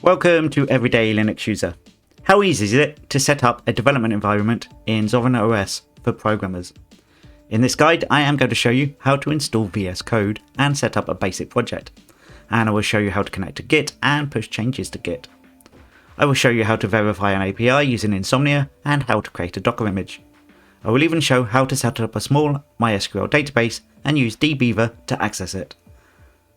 Welcome to Everyday Linux User. How easy is it to set up a development environment in Zorin OS for programmers? In this guide, I am going to show you how to install VS Code and set up a basic project. And I will show you how to connect to Git and push changes to Git. I will show you how to verify an API using Insomnia and how to create a Docker image. I will even show how to set up a small MySQL database and use dbeaver to access it.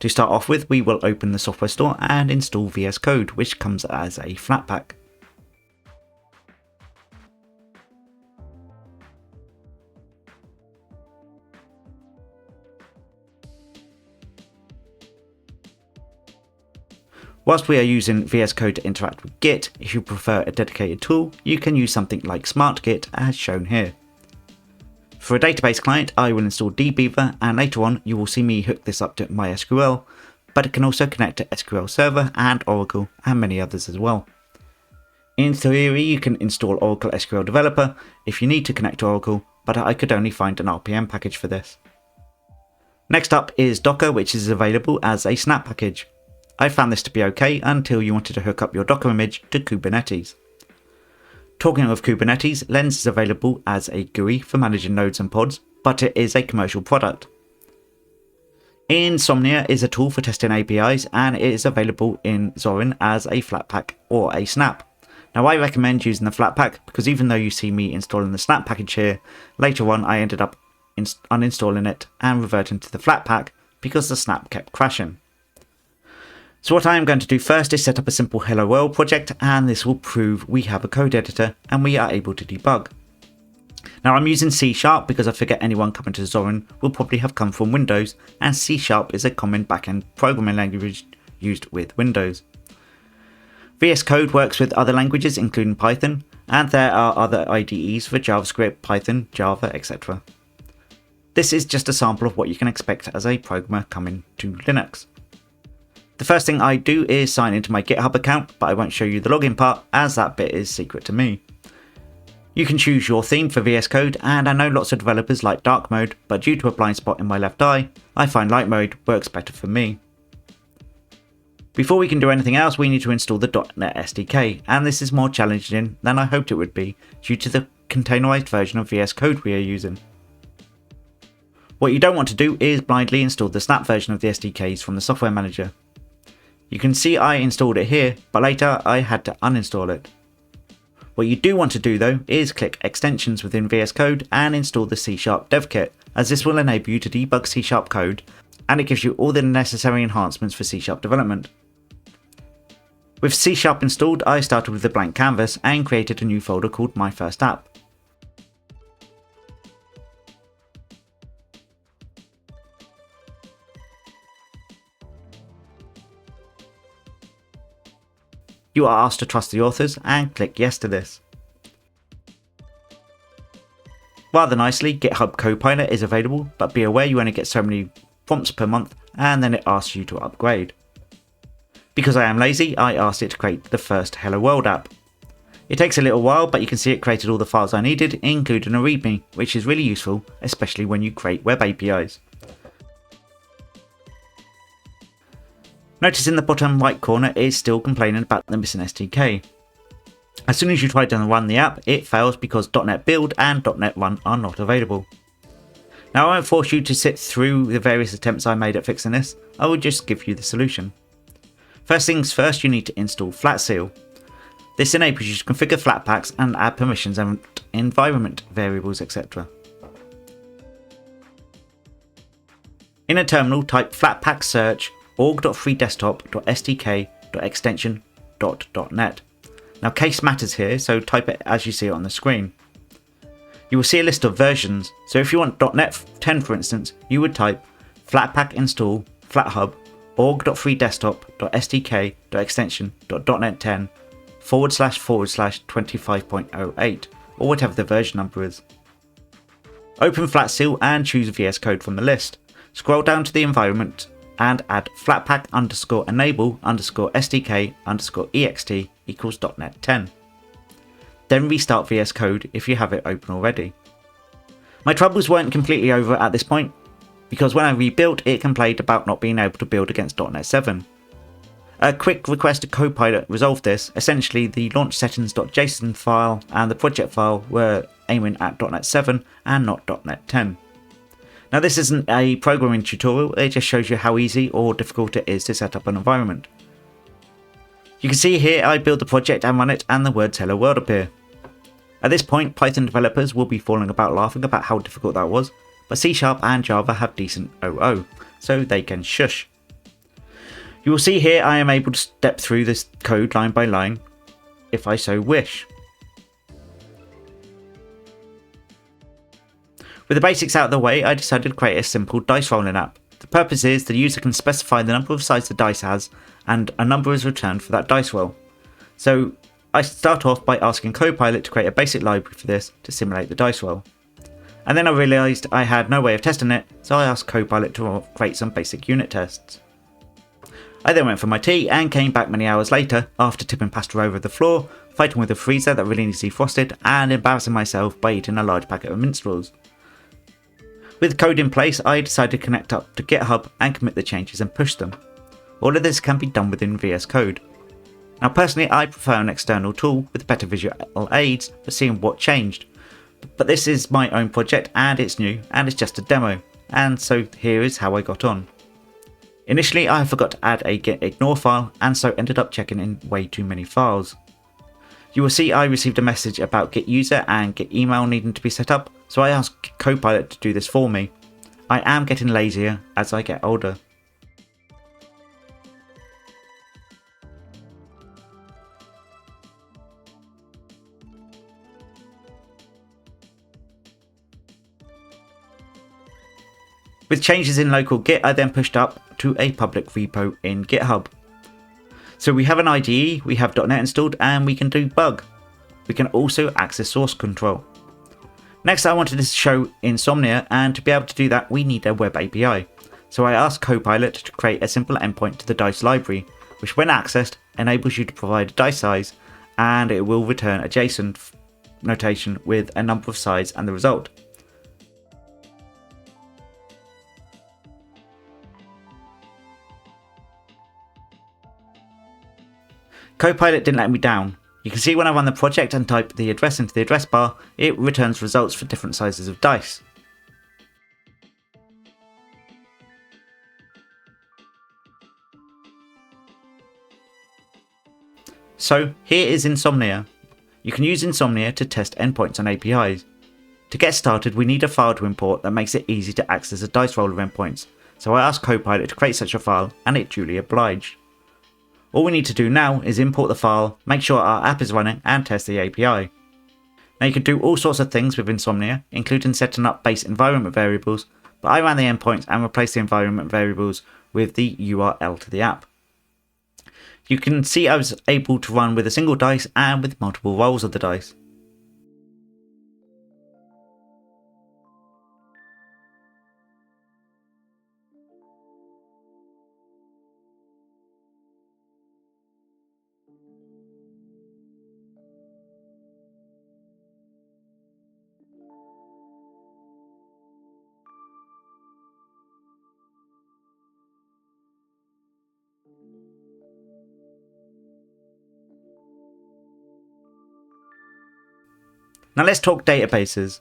To start off with, we will open the software store and install VS Code, which comes as a Flatpak. Whilst we are using VS Code to interact with Git, if you prefer a dedicated tool, you can use something like SmartGit as shown here. For a database client, I will install dbeaver, and later on you will see me hook this up to MySQL, but it can also connect to SQL Server and Oracle and many others as well. In theory, you can install Oracle SQL Developer if you need to connect to Oracle, but I could only find an RPM package for this. Next up is Docker, which is available as a snap package. I found this to be okay until you wanted to hook up your Docker image to Kubernetes. Talking of Kubernetes, Lens is available as a GUI for managing nodes and pods, but it is a commercial product. Insomnia is a tool for testing APIs, and it is available in Zorin as a Flatpak or a snap. Now I recommend using the Flatpak because even though you see me installing the snap package here, later on I ended up uninstalling it and reverting to the Flatpak because the snap kept crashing. So what I am going to do first is set up a simple Hello World project, and this will prove we have a code editor and we are able to debug. Now I'm using C# because I figure anyone coming to Zorin will probably have come from Windows, and C# is a common backend programming language used with Windows. VS Code works with other languages including Python, and there are other IDEs for JavaScript, Python, Java, etc. This is just a sample of what you can expect as a programmer coming to Linux. The first thing I do is sign into my GitHub account, but I won't show you the login part as that bit is secret to me. You can choose your theme for VS Code, and I know lots of developers like dark mode, but due to a blind spot in my left eye, I find light mode works better for me. Before we can do anything else, we need to install the .NET SDK, and this is more challenging than I hoped it would be due to the containerized version of VS Code we are using. What you don't want to do is blindly install the snap version of the SDKs from the software manager. You can see I installed it here, but later I had to uninstall it. What you do want to do though is click extensions within VS Code and install the C# dev kit, as this will enable you to debug C# code, and it gives you all the necessary enhancements for C# development. With C# installed, I started with a blank canvas and created a new folder called My First App. You are asked to trust the authors and click yes to this. Rather nicely, GitHub Copilot is available, but be aware you only get so many prompts per month and then it asks you to upgrade. Because I am lazy, I asked it to create the first Hello World app. It takes a little while, but you can see it created all the files I needed, including a README, which is really useful, especially when you create web APIs. Notice in the bottom right corner it is still complaining about the missing SDK. As soon as you try to run the app, it fails because .NET Build and .NET Run are not available. Now I won't force you to sit through the various attempts I made at fixing this, I will just give you the solution. First things first, you need to install Flatseal. This enables you to configure Flatpaks and add permissions and environment variables, etc. In a terminal, type flatpak search org.freedesktop.sdk.extension.net. Now case matters here, so type it as you see it on the screen. You will see a list of versions, so if you want .NET 10 for instance, you would type flatpak install flathub org.freedesktop.sdk.extension.net 10 / 25.08 or whatever the version number is. Open Flatseal and choose VS Code from the list. Scroll down to the environment and add flatpak_enable_sdk_ext equals .NET 10. Then restart VS Code if you have it open already. My troubles weren't completely over at this point, because when I rebuilt it complained about not being able to build against .NET 7. A quick request to Copilot resolved this. Essentially, the launch settings.json file and the project file were aiming at .NET 7 and not .NET 10. Now this isn't a programming tutorial, it just shows you how easy or difficult it is to set up an environment. You can see here I build the project and run it and the words hello world appear. At this point, Python developers will be falling about laughing about how difficult that was, but C# and Java have decent OO, so they can shush. You will see here I am able to step through this code line by line, if I so wish. With the basics out of the way, I decided to create a simple dice rolling app. The purpose is the user can specify the number of sides the dice has, and a number is returned for that dice roll. So I start off by asking Copilot to create a basic library for this to simulate the dice roll. And then I realised I had no way of testing it, so I asked Copilot to create some basic unit tests. I then went for my tea and came back many hours later after tipping pasta over the floor, fighting with a freezer that really needs to be frosted, and embarrassing myself by eating a large packet of minstrels. With code in place, I decided to connect up to GitHub and commit the changes and push them. All of this can be done within VS Code. Now personally, I prefer an external tool with better visual aids for seeing what changed. But this is my own project and it's new and it's just a demo, and so here is how I got on. Initially I forgot to add a git ignore file and so ended up checking in way too many files. You will see I received a message about git user and git email needing to be set up, so I asked Copilot to do this for me. I am getting lazier as I get older. With changes in local Git, I then pushed up to a public repo in GitHub. So we have an IDE, we have .NET installed, and we can debug. We can also access source control. Next, I wanted to show Insomnia, and to be able to do that, we need a web API. So I asked Copilot to create a simple endpoint to the dice library, which when accessed, enables you to provide a dice size, and it will return a JSON notation with a number of sides and the result. Copilot didn't let me down. You can see when I run the project and type the address into the address bar, it returns results for different sizes of dice. So here is Insomnia. You can use Insomnia to test endpoints on APIs. To get started, we need a file to import that makes it easy to access a dice roller endpoints, so I asked Copilot to create such a file and it duly obliged. All we need to do now is import the file, make sure our app is running and test the API. Now you can do all sorts of things with Insomnia, including setting up base environment variables, but I ran the endpoints and replaced the environment variables with the URL to the app. You can see I was able to run with a single dice and with multiple rolls of the dice. Now let's talk databases.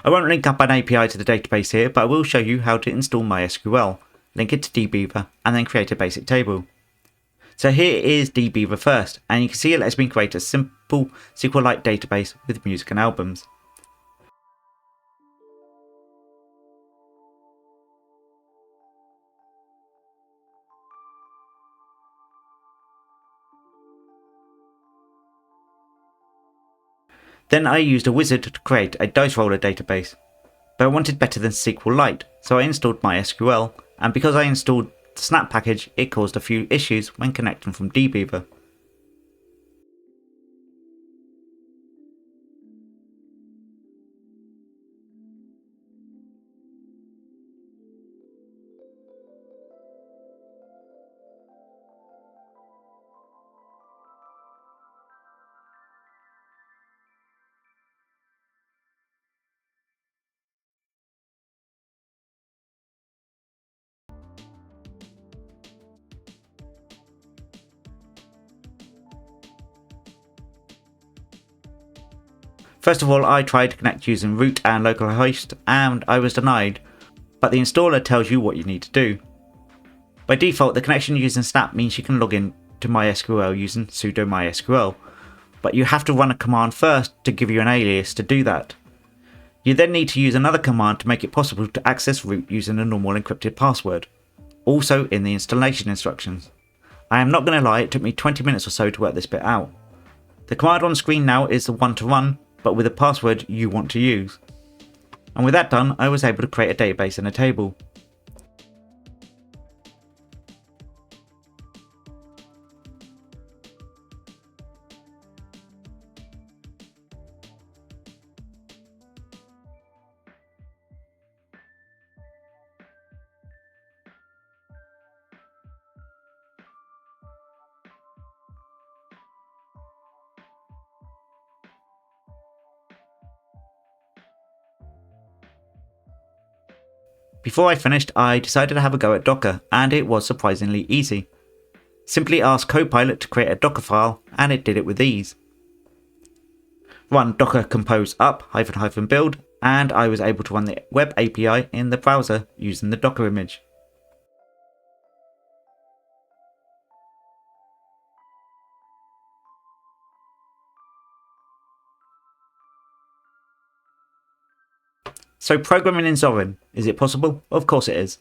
I won't link up an API to the database here, but I will show you how to install MySQL, link it to dbeaver, and then create a basic table. So here is dbeaver first, and you can see it lets me create a simple SQLite database with music and albums. Then I used a wizard to create a dice roller database, but I wanted better than SQLite, so I installed MySQL, and because I installed the snap package, it caused a few issues when connecting from dbeaver. First of all, I tried to connect using root and localhost and I was denied, but the installer tells you what you need to do. By default, the connection using Snap means you can log in to MySQL using sudo MySQL, but you have to run a command first to give you an alias to do that. You then need to use another command to make it possible to access root using a normal encrypted password, also in the installation instructions. I am not going to lie, it took me 20 minutes or so to work this bit out. The command on screen now is the one to run, but with a password you want to use. And with that done, I was able to create a database and a table. Before I finished, I decided to have a go at Docker, and it was surprisingly easy. Simply ask Copilot to create a Docker file, and it did it with ease. Run docker compose up --build, and I was able to run the web API in the browser using the Docker image. So programming in Zorin, is it possible? Of course it is.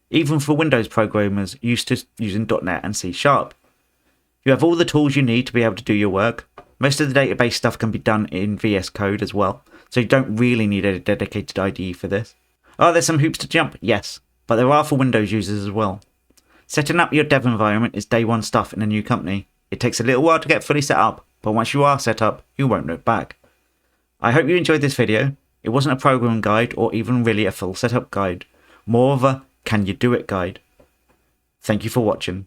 Even for Windows programmers used to using .NET and C#. You have all the tools you need to be able to do your work. Most of the database stuff can be done in VS Code as well, so you don't really need a dedicated IDE for this. Are there some hoops to jump? Yes, but there are for Windows users as well. Setting up your dev environment is day one stuff in a new company. It takes a little while to get fully set up, but once you are set up, you won't look back. I hope you enjoyed this video. It wasn't a programming guide or even really a full setup guide, more of a can you do it guide. Thank you for watching.